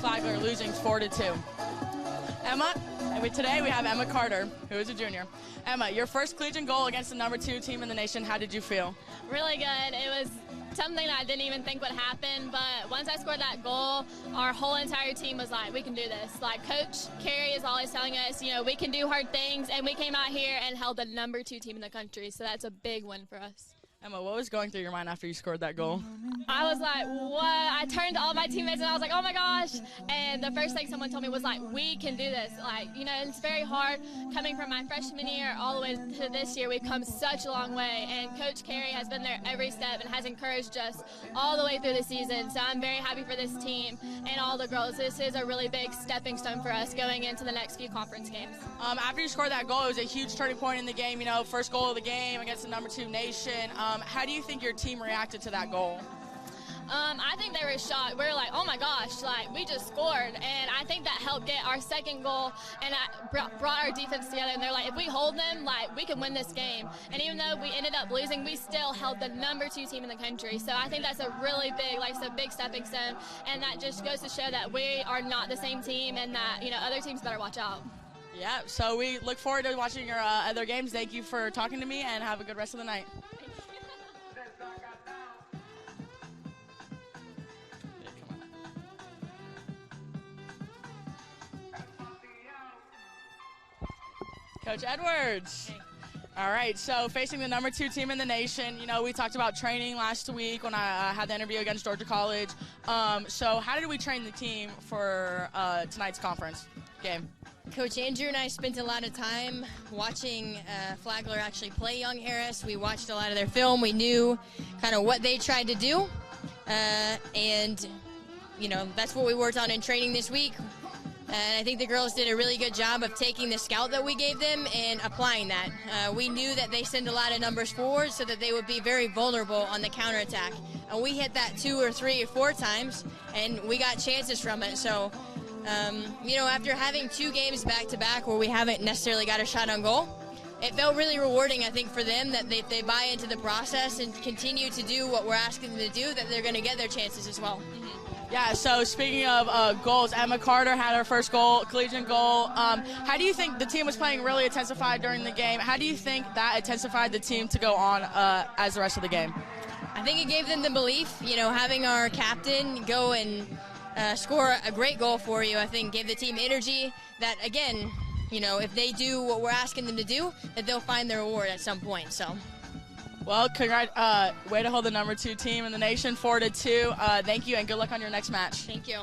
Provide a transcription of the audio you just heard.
Flagler losing 4-2. Emma, and today we have Emma Carter, who is a junior. Emma, your first collegiate goal against the #2 team in the nation, how did you feel? Really good. It was something that I didn't even think would happen, but once I scored that goal, our whole entire team was like, we can do this. Like, Coach Kerry is always telling us, you know, we can do hard things, and we came out here and held the #2 team in the country, so that's a big win for us. Emma, what was going through your mind after you scored that goal? I was like, what? I turned to all my teammates and I was like, oh my gosh. And the first thing someone told me was like, we can do this. Like, you know, it's very hard coming from my freshman year all the way to this year. We've come such a long way. And Coach Kerry has been there every step and has encouraged us all the way through the season. So I'm very happy for this team and all the girls. This is a really big stepping stone for us going into the next few conference games. After you scored that goal, it was a huge turning point in the game. You know, first goal of the game against the #2 nation. How do you think your team reacted to that goal? I think they were shocked. We were like, oh my gosh, like, we just scored. And I think that helped get our second goal and that brought our defense together. And they're like, if we hold them, like, we can win this game. And even though we ended up losing, we still held the #2 team in the country. So I think that's a really big, like, it's a big stepping stone. And that just goes to show that we are not the same team and that, you know, other teams better watch out. Yeah, so we look forward to watching your other games. Thank you for talking to me, and have a good rest of the night. Coach Edwards. Hey. All right, so facing the #2 team in the nation, you know, we talked about training last week when I had the interview against Georgia College. So how did we train the team for tonight's conference game? Coach Andrew and I spent a lot of time watching Flagler actually play Young Harris. We watched a lot of their film. We knew kind of what they tried to do. And, you know, that's what we worked on in training this week. And I think the girls did a really good job of taking the scout that we gave them and applying that. We knew that they send a lot of numbers forward so that they would be very vulnerable on the counterattack. And we hit that 2 or 3 or 4 times, and we got chances from it. So, you know, after having 2 games back-to-back where we haven't necessarily got a shot on goal, it felt really rewarding, I think, for them that they buy into the process and continue to do what we're asking them to do, that they're going to get their chances as well. Yeah, so speaking of goals, Emma Carter had her first goal, collegiate goal. How do you think the team was playing really intensified during the game? How do you think that intensified the team to go on as the rest of the game? I think it gave them the belief, you know, having our captain go and score a great goal for you, I think gave the team energy that, again, you know, if they do what we're asking them to do, that they'll find their reward at some point, so. Well, way to hold the #2 team in the nation, 4-2. Thank you, and good luck on your next match. Thank you.